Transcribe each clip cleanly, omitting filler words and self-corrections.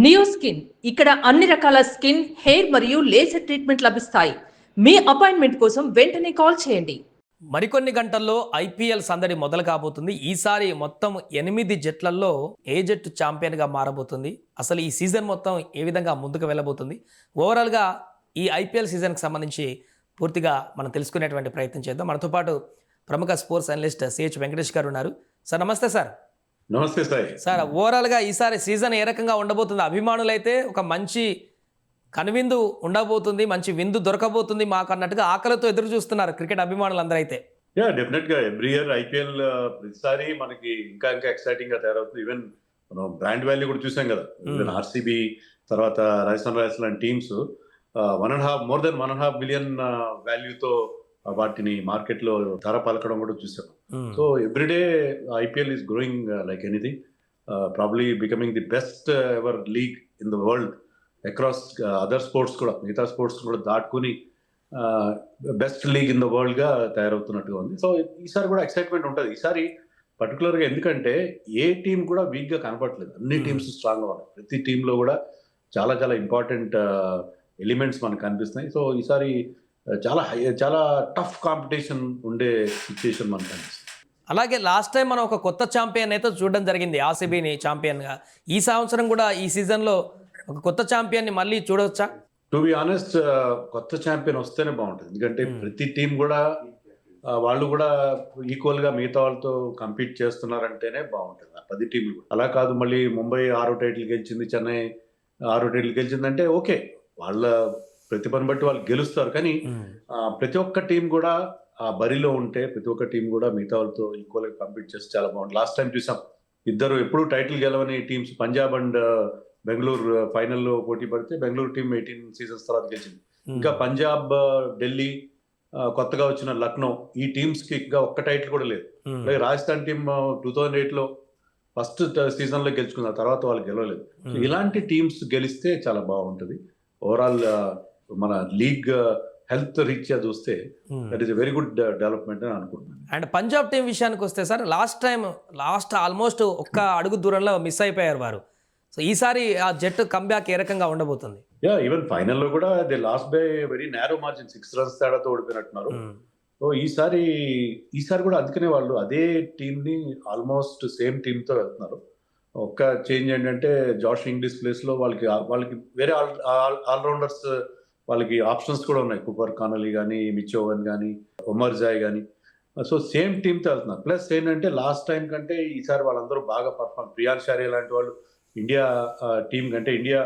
Neo skin ఇక్కడ అన్ని రకాల స్కిన్, హెయిర్ మరియు లేజర్ ట్రీట్మెంట్ లభిస్తాయి. మీ అపాయింట్మెంట్ కోసం వెంటనే కాల్ చేయండి. మరికొన్ని గంటల్లో ఐపీఎల్ సందడి మొదలు కాబోతుంది. ఈసారి మొత్తం 8 జట్లలో ఏ జట్టు ఛాంపియన్గా మారబోతుంది, అసలు ఈ సీజన్ మొత్తం ఏ విధంగా ముందుకు వెళ్ళబోతుంది, ఓవరాల్గా ఈ ఐపీఎల్ సీజన్కి సంబంధించి పూర్తిగా మనం తెలుసుకునేటువంటి ప్రయత్నం చేద్దాం. మనతో పాటు ప్రముఖ స్పోర్ట్స్ అనలిస్ట్ సిహెచ్ వెంకటేష్ గారు ఉన్నారు. సార్ నమస్తే సార్. నమస్తే సార్. సార్ ఓవరాల్గా ఈసారి సీజన్ ఏ రకంగా ఉండబోతుంది? అభిమానులైతే ఒక మంచి కనువిందు ఉండబోతుంది, మంచి విందు దొరకబోతుంది మాకు అన్నట్టుగా ఆకలితో ఎదురు చూస్తున్నారు క్రికెట్ అభిమానులందరూ. అయితే డెఫినెట్ గా ఎవ్రీ ఇయర్ ఐపీఎల్ ప్రతిసారి మనకి ఇంకా ఇంకా ఎక్సైటింగ్ గా తయారవుతుంది. ఈవెన్ మనం బ్రాండ్ వాల్యూ కూడా చూసాం కదా. ఈవెన్ ఆర్సీబీ తర్వాత రాజస్థాన్ రాయల్స్ లాంటి టీమ్స్ మోర్ దెన్ 1.5 బిలియన్ వాల్యూతో వాటిని మార్కెట్ లో ధర పలకడం కూడా చూసాం. So everyday IPL is growing like anything, probably becoming the best ever league in the world across other sports కూడా, మిగతా స్పోర్ట్స్ కూడా దాటుకుని best league in the world గా తయారవుతున్నట్టుగా ఉంది. సో ఈసారి కూడా ఎక్సైట్మెంట్ ఉంటుంది ఈసారి పర్టికులర్ గా, ఎందుకంటే ఏ టీం కూడా వీక్ గా కనపడలేదు, అన్ని టీమ్స్ స్ట్రాంగ్ గా ఉన్నాయి. ప్రతి టీంలో కూడా చాలా చాలా ఇంపార్టెంట్ ఎలిమెంట్స్ మనకు కనిపిస్తున్నాయి. సో ఈసారి చాలా టఫ్ కాంపిటీషన్ ఉండే సిచ్యుయేషన్ మనకు కనిపిస్తుంది. అలాగే లాస్ట్ టైం మనం ఒక కొత్త ఛాంపియన్ అయితే చూడడం జరిగింది, ఆర్సీబీని ఛాంపియన్గా. ఈ సంవత్సరం కూడా ఈ సీజన్లో ఒక కొత్త ఛాంపియన్ని మళ్ళీ చూడవచ్చా? టు బి ఆనెస్ట్, కొత్త ఛాంపియన్ వస్తేనే బాగుంటుంది. ఎందుకంటే ప్రతి టీం కూడా వాళ్ళు కూడా ఈక్వల్ గా మిగతా వాళ్ళతో కంపీట్ చేస్తున్నారంటేనే బాగుంటుంది. 10 టీంలు అలా కాదు, మళ్ళీ ముంబై 6 టైటిల్ గెలిచింది, చెన్నై 6 టైటిల్ గెలిచిందంటే ఓకే, వాళ్ళ ప్రతిభను బట్టి వాళ్ళు గెలుస్తారు. కానీ ప్రతి ఒక్క టీం కూడా ఆ బరిలో ఉంటే, ప్రతి ఒక్క టీం కూడా మిగతా వాళ్ళతో ఈక్వల్ గా కంపీట్ చేస్తే చాలా బాగుంటుంది. లాస్ట్ టైం చూసాం, ఇద్దరు ఎప్పుడు టైటిల్ గెలవని టీమ్స్ పంజాబ్ అండ్ బెంగళూరు ఫైనల్లో పోటీ పడితే బెంగళూరు టీం 18 సీజన్స్ తర్వాత గెలిచింది. ఇంకా పంజాబ్, ఢిల్లీ, కొత్తగా వచ్చిన లక్నో, ఈ టీమ్స్ కి ఇంకా ఒక్క టైటిల్ కూడా లేదు. అలాగే రాజస్థాన్ టీం 2008 లో ఫస్ట్ సీజన్ లో గెలుచుకున్న తర్వాత వాళ్ళు గెలవలేదు. ఇలాంటి టీమ్స్ గెలిస్తే చాలా బాగుంటుంది. ఓవరాల్ మన లీగ్ హెల్త్ రీత్యా చూస్తే that is a very good development అని అనుకుంటున్నాను. అండ్ పంజాబ్ టీం విషయానికి వస్తే సార్, లాస్ట్ ఆల్మోస్ట్ ఒక్క అడుగు దూరంలో మిస్ అయిపోయారు వారు. సో ఈసారి ఆ జట్టు కంబ్యాక్ ఏ రకంగా ఉండబోతుంది? ఈవెన్ ఫైనల్లో కూడా they last by very narrow margin, 6 runs తేడాతో ఓడిపోయినట్టున్నారు. సో ఈసారి కూడా అందుకనే వాళ్ళు అదే టీమ్ ని ఆల్మోస్ట్ సేమ్ టీమ్ తో వెళ్తున్నారు. ఒక్క చేంజ్ ఏంటంటే జాష్ ఇంగ్లీష్ ప్లేస్ లో వాళ్ళకి వేరే ఆల్రౌండర్స్, వాళ్ళకి ఆప్షన్స్ కూడా ఉన్నాయి. కుపర్ కానలీ కానీ, మిచోవన్ కానీ, ఒమర్ జాయ్ కానీ. సో సేమ్ టీమ్తో వెళ్తున్నారు. ప్లస్ ఏంటంటే లాస్ట్ టైం కంటే ఈసారి వాళ్ళందరూ బాగా పర్ఫార్మ్, ప్రియాన్ షారియా లాంటి వాళ్ళు ఇండియా టీం కంటే, ఇండియా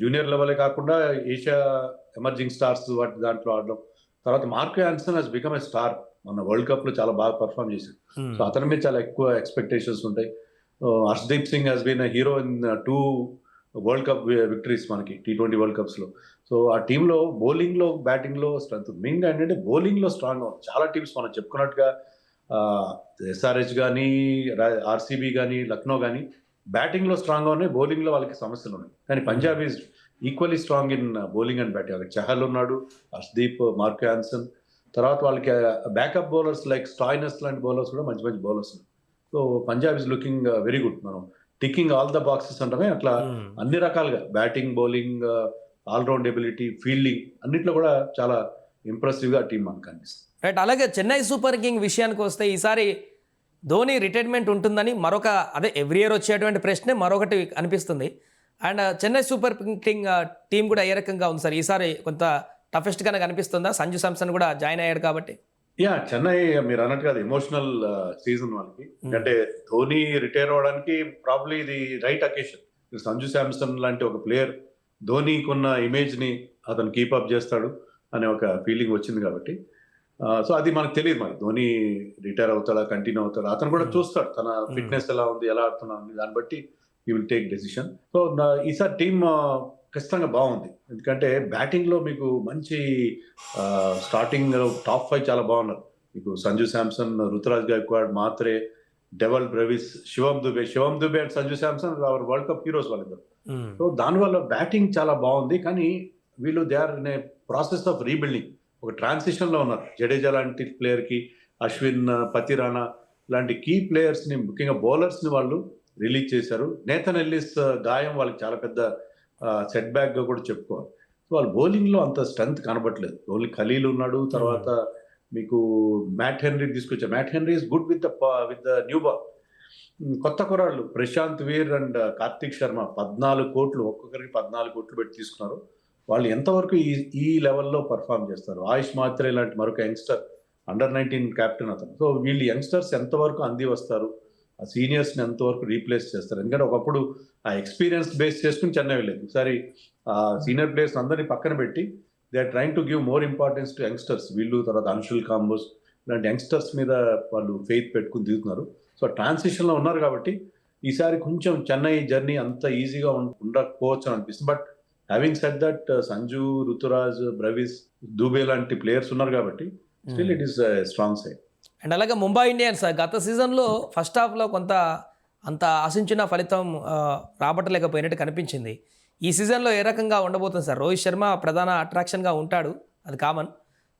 జూనియర్ లెవెలే కాకుండా ఏషియా ఎమర్జింగ్ స్టార్స్ వాటి దాంట్లో ఆడడం. తర్వాత Marco Jansen has become a star, మన వరల్డ్ కప్ లో చాలా బాగా పర్ఫార్మ్ చేశారు. సో అతని మీద చాలా ఎక్కువ ఎక్స్పెక్టేషన్స్ ఉంటాయి. Harshdeep Singh has been hero in 2 world cup victories మనకి T20 వరల్డ్ కప్స్ లో. సో ఆ టీంలో బౌలింగ్ లో, బ్యాటింగ్ లో స్ట్రెంత్, మెయిన్ ఏంటంటే బౌలింగ్ లో స్ట్రాంగ్ గా చాలా టీమ్స్ మనం చెప్పుకున్నట్టుగా SRH కానీ, ఆర్సీబీ కానీ, లక్నో కానీ బ్యాటింగ్ లో స్ట్రాంగ్ గా ఉన్నాయి, బౌలింగ్ లో వాళ్ళకి సమస్యలు ఉన్నాయి. కానీ Punjab is equally strong in bowling and batting. అక్కడ చహల్ ఉన్నాడు, హర్షదీప్, మార్కో యాన్సన్, తర్వాత వాళ్ళకి బ్యాకప్ బౌలర్స్ లైక్ స్టాయినస్ లాంటి బౌలర్స్ కూడా మంచి మంచి బౌలర్స్ ఉన్నాయి. So Punjab is looking very good. మనం టికింగ్ ఆల్ ద బాక్సెస్ అంటామే, అట్లా అన్ని రకాలుగా batting, bowling, all round ability, fielding అన్నిట్లో కూడా చాలా ఇంప్రెసివ్ గా టీం మనకు కనిపిస్తుంది. రైట్. అలాగే చెన్నై సూపర్ కింగ్ విషయానికి వస్తే ఈసారి ధోని రిటైర్మెంట్ ఉంటుందని ఎవ్రీ ఇయర్ వచ్చేటువంటి ప్రశ్నే మరొకటి అనిపిస్తుంది. And Chennai super king team కూడా ఏ రకంగా ఉంది సార్? ఈసారి కొంత టఫెస్ట్ గానే కనిపిస్తుందా? సంజు శాంసన్ కూడా జాయిన్ అయ్యాడు కాబట్టి. చెన్నై మీరు అన్నట్టుగా అది ఎమోషనల్ సీజన్ వాళ్ళకి. అంటే ధోని రిటైర్ అవడానికి ప్రాబ్లీ ఇది రైట్ అకేషన్. సంజు శాంసన్ లాంటి ఒక ప్లేయర్ ధోనికి ఉన్న ఇమేజ్ ని అతను కీపప్ చేస్తాడు అనే ఒక ఫీలింగ్ వచ్చింది కాబట్టి. సో అది మనకు తెలియదు, మరి ధోని రిటైర్ అవుతాడా, కంటిన్యూ అవుతాడా, అతను కూడా చూస్తాడు తన ఫిట్నెస్ ఎలా ఉంది, ఎలా ఆడుతున్నాడు, దాన్ని బట్టి he will take decision. So ఈసారి టీమ్ ఖచ్చితంగా బాగుంది. ఎందుకంటే బ్యాటింగ్ లో మీకు మంచి స్టార్టింగ్ టాప్ 5 చాలా బాగున్నారు. మీకు Sanju Samson, Ruturaj Gaikwad, Mhatre, Dewald Brevis, Shivam Dube and Sanju Samson our world cup heroes వాళ్ళిద్దరు. సో దానివల్ల బ్యాటింగ్ చాలా బాగుంది. కానీ వీళ్ళు they are in a process of rebuilding, ఒక ట్రాన్సిషన్ లో ఉన్నారు. జడేజా లాంటి ప్లేయర్ కి, అశ్విన్, పతిరానా లాంటి కీ ప్లేయర్స్ ని, ముఖ్యంగా బౌలర్స్ ని వాళ్ళు రిలీజ్ చేశారు. నేథన్ ఎల్లిస్ గాయం వాళ్ళకి చాలా పెద్ద సెట్ బ్యాక్ గా కూడా చెప్పుకోవాలి. సో వాళ్ళ బౌలింగ్ లో అంత స్ట్రెంత్ కనబడట్లేదు. ఓన్లీ ఖలీల్ ఉన్నాడు, తర్వాత మీకు మ్యాట్ హెన్రీ తీసుకొచ్చారు. Matt Henry is good with the new ball. కొత్త కుర్రాళ్ళు ప్రశాంత్ వీర్ అండ్ కార్తిక్ శర్మ 14 కోట్లు, ఒక్కొక్కరికి 14 కోట్లు పెట్టి తీసుకున్నారు. వాళ్ళు ఎంతవరకు ఈ లెవెల్లో పర్ఫామ్ చేస్తారు? ఆయుష్ మాత్రే లాంటి మరొక యంగ్స్టర్, అండర్-19 కెప్టెన్ అతను. సో వీళ్ళు యంగ్స్టర్స్ ఎంతవరకు అంది వస్తారు, ఆ సీనియర్స్ని ఎంతవరకు రీప్లేస్ చేస్తారు? ఎందుకంటే ఒకప్పుడు ఆ ఎక్స్పీరియన్స్ బేస్ చేసుకుని చెన్నై వెళ్ళేది. ఒకసారి ఆ సీనియర్ ప్లేయర్స్ అందరినీ పక్కన పెట్టి they are trying to give more importance to youngsters. వీళ్ళు తర్వాత అంశుల్ కాంబోస్ ఇలాంటి యంగ్స్టర్స్ మీద వాళ్ళు ఫెయిత్ పెట్టుకుని దిగుతున్నారు. సో ట్రాన్సిషన్లో ఉన్నారు కాబట్టి ఈసారి కొంచెం చెన్నై జర్నీ అంత ఈజీగా ఉండకపోవచ్చు అని అనిపిస్తుంది. But having said that Sanju, Ruturaj, Brevis, Dube లాంటి ప్లేయర్స్ ఉన్నారు కాబట్టి still it is strong side. And అలాగే ముంబై ఇండియన్స్ గత సీజన్లో ఫస్ట్ హాఫ్లో కొంత అంత ఆశించిన ఫలితం రాబట్టలేకపోయినట్టు కనిపించింది. ఈ సీజన్లో ఏ రకంగా ఉండబోతుంది సార్? రోహిత్ శర్మ ప్రధాన అట్రాక్షన్గా ఉంటాడు, అది కామన్.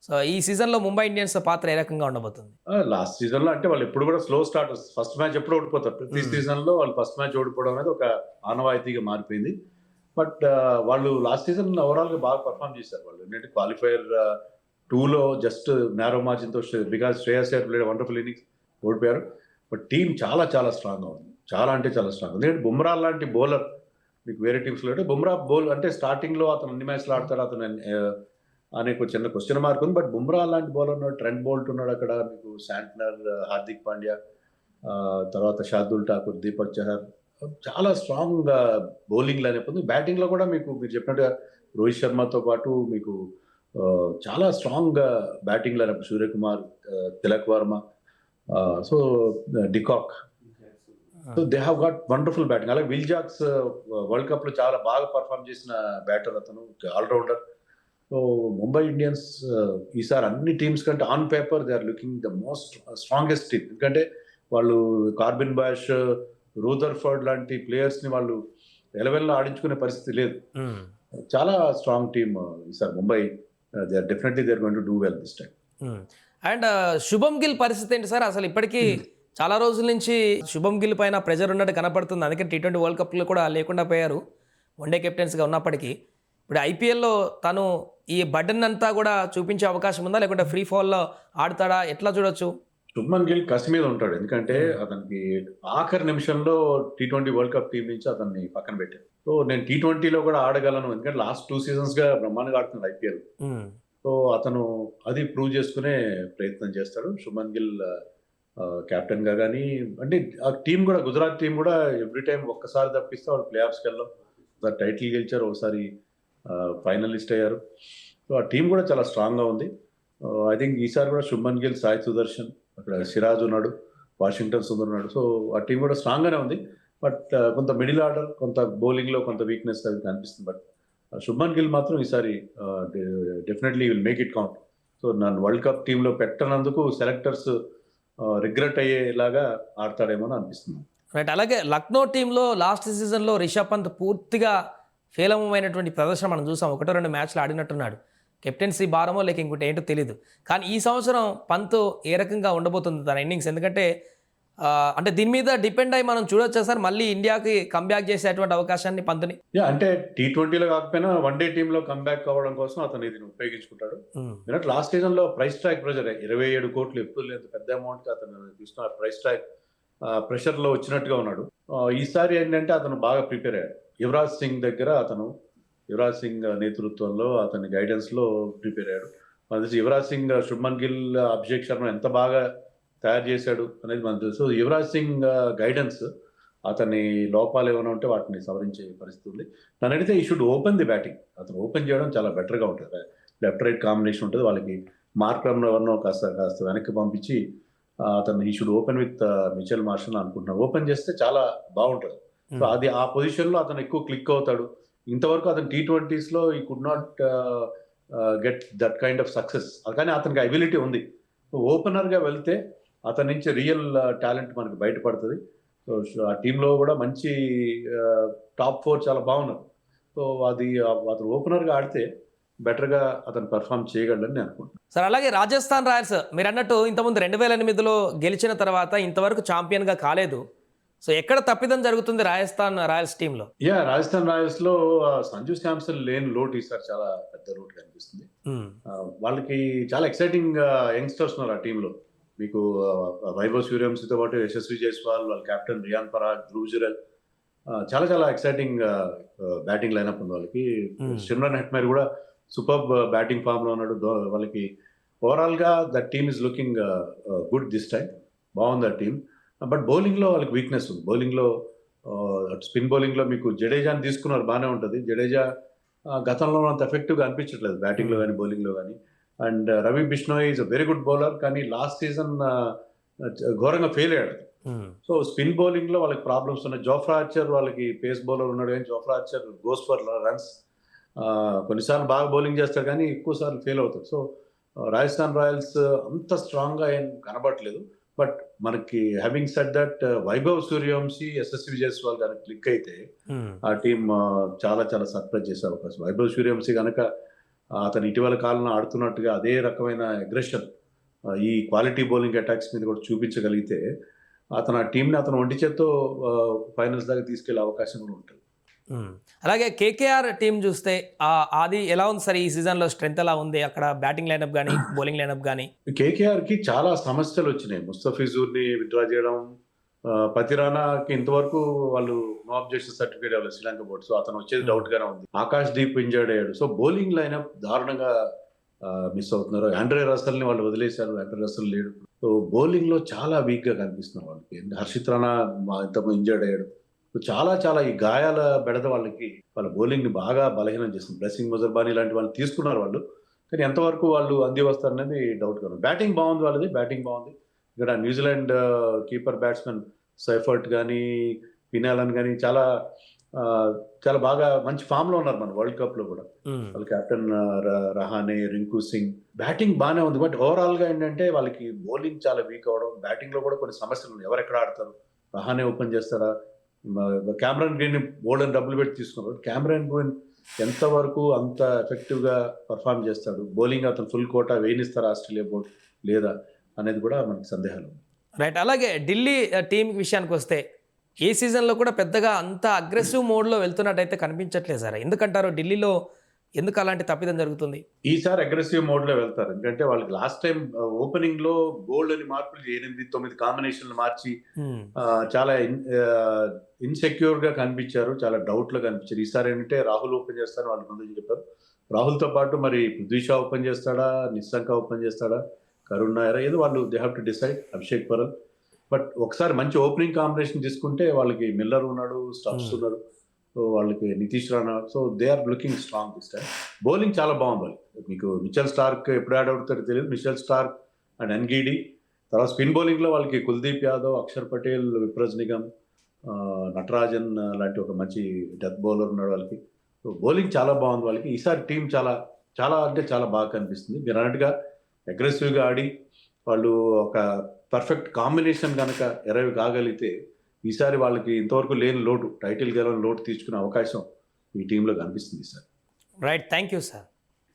సో ఈ సీజన్లో ముంబై ఇండియన్స్ పాత్ర ఏ రకంగా ఉండబోతుంది? లాస్ట్ సీజన్లో అంటే వాళ్ళు ఎప్పుడు కూడా స్లో స్టార్ట్, ఫస్ట్ మ్యాచ్ ఎప్పుడు ఓడిపోతారు. ప్రతి సీజన్లో వాళ్ళు ఫస్ట్ మ్యాచ్ ఓడిపోవడం అనేది ఒక ఆనవాయితీగా మారిపోయింది. బట్ వాళ్ళు లాస్ట్ సీజన్ ఓవరాల్గా బాగా పర్ఫామ్ చేశారు. వాళ్ళు ఏంటంటే క్వాలిఫైర్ 2లో జస్ట్ నేరో మార్జిన్తో, because Shreyas Iyer played wonderful innings, ఓడిపోయారు. బట్ టీం చాలా చాలా స్ట్రాంగ్గా ఉంది, చాలా అంటే చాలా స్ట్రాంగ్. ఎందుకంటే బుమ్రా లాంటి బౌలర్ మీకు వేరే టీమ్స్లో అంటే బుమ్రా బౌల్ అంటే స్టార్టింగ్లో అతను అన్ని మ్యాచ్లు ఆడతాడు అతను అనే ఒక చిన్న క్వశ్చన్ మార్క్ ఉంది. బట్ బుమ్రా లాంటి బౌలర్ ఉన్నాడు, ట్రెంట్ బోల్ట్ ఉన్నాడు అక్కడ, మీకు శాంట్నర్, హార్దిక్ పాండ్యా, తర్వాత షార్దుల్ ఠాకూర్, దీపక్ చహర్, చాలా స్ట్రాంగ్ బౌలింగ్ లైనప్ ఉంది. బ్యాటింగ్లో కూడా మీకు మీరు చెప్పినట్టుగా రోహిత్ శర్మతో పాటు మీకు చాలా strong batting lineup, Suryakumar, Tilak Varma, so de Kock, so they have got wonderful batting. అలాగే విల్ జాక్స్ వరల్డ్ కప్ లో చాలా బాగా పర్ఫామ్ చేసిన బ్యాటర్ అతను, ఆల్రౌండర్. సో ముంబై ఇండియన్స్ ఈసారి అన్ని టీమ్స్ కంటే on paper they are looking the most strongest team. ఎందుకంటే వాళ్ళు కార్బిన్ బాష్, రూదర్ఫర్డ్ లాంటి ప్లేయర్స్ ని వాళ్ళు 11లో ఆడించుకునే పరిస్థితి లేదు. చాలా స్ట్రాంగ్ టీమ్ ఈసారి Mumbai. They are definitely they are going to do well this time. And Shubham Gill పరిస్థితి ఏంటి సార్? అసలు ఇప్పటికీ చాలా రోజుల నుంచి శుభం గిల్ పైన ప్రెజర్ ఉన్నట్టు కనపడుతుంది. అందుకే T20 వరల్డ్ కప్లో కూడా లేకుండా పోయారు వన్డే కెప్టెన్స్గా ఉన్నప్పటికీ. ఇప్పుడు ఐపీఎల్లో తను ఈ బటన్ అంతా కూడా చూపించే అవకాశం ఉందా, లేకుంటే ఫ్రీ ఫాల్లో ఆడతాడా, ఎట్లా చూడొచ్చు? శుభ్మన్ గిల్ కసి మీద ఉంటాడు. ఎందుకంటే అతనికి ఆఖరి నిమిషంలో T20 వరల్డ్ కప్ టీం నుంచి అతన్ని పక్కన పెట్టారు. సో నేను T20లో కూడా ఆడగలను, ఎందుకంటే లాస్ట్ 2 seasons గా బ్రహ్మాండంగా ఆడుతున్నాడు ఐపీఎల్. సో అతను అది ప్రూవ్ చేసుకునే ప్రయత్నం చేస్తాడు. శుభ్మన్ గిల్ కెప్టెన్ గా కానీ, అంటే ఆ టీం కూడా, గుజరాత్ టీం కూడా ఎవ్రీ టైం ఒక్కసారి తప్పిస్తే వాళ్ళు ప్లే ఆఫ్స్కి వెళ్ళాం. ఒకసారి టైటిల్ గెలిచారు, ఒకసారి ఫైనలిస్ట్ అయ్యారు. సో ఆ టీం కూడా చాలా స్ట్రాంగ్ గా ఉంది. ఐ థింక్ ఈసారి కూడా శుభ్మన్ గిల్, సాయి సుదర్శన్, అక్కడ సిరాజ్ ఉన్నాడు, వాషింగ్టన్ సుందర్ ఉన్నాడు. సో ఆ టీం కూడా స్ట్రాంగ్ గానే ఉంది. బట్ కొంత మిడిల్ ఆర్డర్, కొంత బౌలింగ్ లో కొంత వీక్నెస్ అది కనిపిస్తుంది. బట్ శుభ్మన్ గిల్ మాత్రం ఈసారి definitely will make it count. So నన్ను వరల్డ్ కప్ టీంలో పెట్టనందుకు సెలెక్టర్స్ రిగ్రెట్ అయ్యేలాగా ఆడతాడేమో అని అనిపిస్తుంది. రైట్. అలాగే లక్నో టీంలో లాస్ట్ సీజన్లో రిషబ్ పంత్ పూర్తిగా ఫేలమైనటువంటి ప్రదర్శన మనం చూసాం. 1-2 మ్యాచ్లు ఆడినట్టున్నాడు. కెప్టెన్సీ భారమో లేక ఇంకోటి ఏంటో తెలియదు. కానీ ఈ సంవత్సరం పంత్ ఏ రకంగా ఉండబోతుంది తన ఇన్నింగ్స్? ఎందుకంటే అంటే దీని మీద డిపెండ్ అయ్యి మనం చూడొచ్చా సార్ మళ్ళీ ఇండియాకి కంబ్యాక్ చేసేటువంటి అవకాశాన్ని పంత్ని? అంటే T20లో కాకపోయినా వన్డే టీంలో కంబ్యాక్ అవ్వడం కోసం అతను ఇది ఉపయోగించుకుంటాడు. ఎందుకంటే లాస్ట్ సీజన్ లో ప్రైస్ ట్రాక్ ప్రెషర్ 27 కోట్లు ఎప్పుడు లేదు, పెద్ద అమౌంట్ అతను చూసిన ప్రైస్ ట్రాక్ ప్రెషర్ లో వచ్చినట్టుగా ఉన్నాడు. ఈసారి ఏంటంటే అతను బాగా ప్రిపేర్ అయ్యాడు. యువరాజ్ సింగ్ దగ్గర అతను, యువరాజ్ సింగ్ నేతృత్వంలో అతని గైడెన్స్ లో ప్రిపేర్ అయ్యాడు. మన యువరాజ్ సింగ్ శుభ్మన్ గిల్, అభిషేక్ శర్మ ఎంత బాగా తయారు చేశాడు అనేది మనకు తెలుసు. యువరాజ్ సింగ్ గైడెన్స్, అతని లోపాలు ఏమైనా ఉంటే వాటిని సవరించే పరిస్థితి ఉంది. నన్ను అడిగితే ఈ షుడ్ ఓపెన్ ది బ్యాటింగ్. అతను ఓపెన్ చేయడం చాలా బెటర్గా ఉంటుంది. లెఫ్ట్ రైట్ కాంబినేషన్ ఉంటుంది వాళ్ళకి. మార్క్రమ్ ఎవరినో కాస్త వెనక్కి పంపించి అతను ఈ should open with Mitchell Marsh అనుకుంటున్నాను. ఓపెన్ చేస్తే చాలా బాగుంటుంది. సో అది ఆ పొజిషన్లో అతను ఎక్కువ క్లిక్ అవుతాడు. ఇంతవరకు అతను T20sలో ఈ could not get that kind of success, కానీ అతనికి అబిలిటీ ఉంది. సో ఓపెనర్గా వెళ్తే అతని నుంచి రియల్ టాలెంట్ మనకి బయటపడుతుంది. సో ఆ టీంలో కూడా మంచి టాప్ 4 చాలా బాగున్నారు. సో అది అతను ఓపెనర్గా ఆడితే బెటర్గా అతను పెర్ఫామ్ చేయగలడని నేను అనుకుంటున్నాను. సార్ అలాగే రాజస్థాన్ రాయల్స్ మీరు అన్నట్టు ఇంతకుముందు 2008లో గెలిచిన తర్వాత ఇంతవరకు ఛాంపియన్గా కాలేదు. సో ఎక్కడ తప్పిదం జరుగుతుంది రాజస్థాన్ రాయల్స్ టీంలో? రాజస్థాన్ రాయల్స్ లో సంజు శాంసన్ లేని లోటు ఈసారి చాలా పెద్ద లోటు కనిపిస్తుంది. వాళ్ళకి చాలా ఎక్సైటింగ్ యంగ్స్టర్స్ ఉన్నారు ఆ టీంలో. మీకు వైభవ్ సూర్యవంశీతో పాటు యశస్వి జైస్వాల్, వాళ్ళ కెప్టెన్ రియాన్ పరాగ్, ధ్రువ్ జురెల్, చాలా చాలా ఎక్సైటింగ్ బ్యాటింగ్ లైనప్ ఉంది వాళ్ళకి. సిమ్రన్ హెట్మేర్ కూడా సూపర్ బ్యాటింగ్ ఫామ్ లో ఉన్నాడు. వాళ్ళకి ఓవరాల్ గా the team is looking good this time. బాగుంది ఆ టీమ్. బట్ బౌలింగ్ లో వాళ్ళకి వీక్నెస్ ఉంది. బౌలింగ్ లో స్పిన్ బౌలింగ్ లో మీకు జడేజాని తీసుకున్నారు, బాగానే ఉంటుంది. జడేజా గతంలో అంత ఎఫెక్టివ్ గా అనిపించట్లేదు బ్యాటింగ్ లో కానీ బౌలింగ్ లో కానీ. And Ravi Bishnoi is a very good bowler, కానీ లాస్ట్ సీజన్ ఘోరంగా ఫెయిల్ అయ్యాడు. సో స్పిన్ బౌలింగ్ లో వాళ్ళకి ప్రాబ్లమ్స్ ఉన్నాయి. జోఫ్రా ఆర్చర్ వాళ్ళకి పేస్ బౌలర్ ఉన్నాడు, కానీ Jofra Archer goes for runs. కొన్నిసార్లు బాగా బౌలింగ్ చేస్తారు కానీ ఎక్కువ సార్లు ఫెయిల్ అవుతారు. సో రాజస్థాన్ రాయల్స్ అంత స్ట్రాంగ్ గా ఏం కనబడట్లేదు. బట్ మనకి having said that Vaibhav Suryavanshi, Yashasvi Jaiswal కనుక క్లిక్ అయితే ఆ టీం చాలా చాలా సర్ప్రైజ్ చేసే అవకాశం. వైభవ్ సూర్యవంశీ కనుక అతను ఇటీవల కాలంలో ఆడుతున్నట్టుగా అదే రకమైన అగ్రెషన్ ఈ క్వాలిటీ బౌలింగ్ అటాక్స్ మీద కూడా చూపించగలిగితే అతను ఆ టీంని అతను ఒంటి చేత్తో ఫైనల్స్ దాకా తీసుకెళ్లే అవకాశం కూడా ఉంటుంది. అలాగే కేకేఆర్ టీం చూస్తే అది ఎలా ఉంది సార్? ఈ సీజన్ లో స్ట్రెంత్ ఎలా ఉంది అక్కడ? బ్యాటింగ్ లైనప్ కానీ బౌలింగ్ లైనప్ కానీ. కేకేఆర్ కి చాలా సమస్యలు వచ్చినాయి. ముస్తఫిజూర్ ని విత్డ్రా చేయడం, పతిరానాకి ఇంతవరకు వాళ్ళు నో అబ్జెక్షన్ సర్టిఫికేట్ ఇవ్వలేదు శ్రీలంక బోర్డు. సో అతను వచ్చేది డౌట్ గానే ఉంది. ఆకాష్ దీప్ ఇంజర్డ్ అయ్యాడు. సో బౌలింగ్ లైనప్ దారుణంగా మిస్ అవుతున్నారు. ఆండ్రే రసల్ ని వాళ్ళు వదిలేశారు, ఆండ్రే రసల్ లేడు. సో బౌలింగ్ లో చాలా వీక్ గా కనిపిస్తున్నారు వాళ్ళకి. హర్షిత్ రాణా ఇంతకు ఇంజర్డ్ అయ్యాడు. చాలా చాలా ఈ గాయాల బెడద వాళ్ళకి వాళ్ళ బౌలింగ్ ని బాగా బలహీనం చేస్తుంది. బ్లెస్సింగ్ ముజర్బానీ లాంటి వాళ్ళు తీసుకున్నారు వాళ్ళు, కానీ ఎంతవరకు వాళ్ళు అంది వస్తారనేది డౌట్ గా ఉంది. బ్యాటింగ్ బాగుంది వాళ్ళది, బ్యాటింగ్ బాగుంది. ఇక్కడ న్యూజిలాండ్ కీపర్ బ్యాట్స్మెన్ సైఫర్ట్ కానీ పినాలన్ కానీ చాలా చాలా బాగా మంచి ఫామ్ లో ఉన్నారు మన వరల్డ్ కప్ లో కూడా. వాళ్ళ కెప్టెన్ రహానే, రింకు సింగ్, బ్యాటింగ్ బాగానే ఉంది. బట్ ఓవరాల్ గా ఏంటంటే వాళ్ళకి బౌలింగ్ చాలా వీక్ అవడం, బ్యాటింగ్ లో కూడా కొన్ని సమస్యలు ఉన్నాయి. ఎవరు ఎక్కడ ఆడతారు? రహానే ఓపెన్ చేస్తారా? క్యామరన్ గ్రీన్ బోల్డెన్ డబ్బులు పెట్టి తీసుకున్నారు. క్యామరన్ గ్రీన్ ఎంతవరకు అంత ఎఫెక్టివ్ గా పర్ఫామ్ చేస్తాడు? బౌలింగ్ అతను ఫుల్ కోటా వేయనిస్తారా ఆస్ట్రేలియా బోర్డు లేదా అనేది కూడా మనకి సందేహాలు. రైట్. అలాగే ఢిల్లీ టీం విషయానికి వస్తే ఈ సీజన్లో కూడా పెద్దగా అంత అగ్రెసివ్ మోడ్లో వెళ్తున్నట్టయితే కనిపించట్లేదు సార్. ఎందుకంటారు ఢిల్లీలో ఎందుకు అలాంటి తప్పిదం జరుగుతుంది? ఈసారి అగ్రెసివ్ మోడ్ లో వెళ్తారు. ఎందుకంటే వాళ్ళకి లాస్ట్ టైం ఓపెనింగ్ లో బోల్డ్ అని మార్పులు 8-9 కాంబినేషన్లు మార్చి చాలా ఇన్సెక్యూర్ గా కనిపించారు, చాలా డౌట్ లో కనిపించారు. ఈసారి ఏంటంటే రాహుల్ ఓపెన్ చేస్తారని వాళ్ళు ముందు చెప్పారు. రాహుల్ తో పాటు మరి పృథ్వీ షా ఓపెన్ చేస్తాడా, నిస్సంక ఓపెన్ చేస్తాడా, కరుణ్ నాయర్, ఏదో వాళ్ళు they have to decide. Abhishek pearl. But ఒకసారి మంచి ఓపెనింగ్ కాంబినేషన్ తీసుకుంటే వాళ్ళకి మిల్లర్ ఉన్నాడు, స్టబ్స్ ఉన్నాడు, సో వాళ్ళకి Nitish Rana. So they are looking strong this time. Bowling చాలా బాగుంది వాళ్ళకి. మీకు మిచెల్ స్టార్క్ ఎప్పుడు యాడ్ అవుతారో తెలియదు. Mitchell Starc and Ngidi. తర్వాత స్పిన్ బౌలింగ్ లో వాళ్ళకి కుల్దీప్ యాదవ్, అక్షర్ పటేల్, విప్రజ్ నిగమ్, నటరాజన్ లాంటి ఒక మంచి డెత్ బౌలర్ ఉన్నాడు వాళ్ళకి. సో బౌలింగ్ చాలా బాగుంది వాళ్ళకి. ఈసారి టీం చాలా చాలా అంటే చాలా బాగా కనిపిస్తుంది. మీరు అన్నట్టుగా అగ్రెసివ్గా ఆడి వాళ్ళు ఒక పర్ఫెక్ట్ కాంబినేషన్ కనుక ఎరైవ్ కాగలిగితే ఈసారి వాళ్ళకి ఇంతవరకు లేని లోటు, టైటిల్ గెలవని లోటు తీర్చుకునే అవకాశం ఈ టీంలో కనిపిస్తుంది sir. Right. Thank you sir.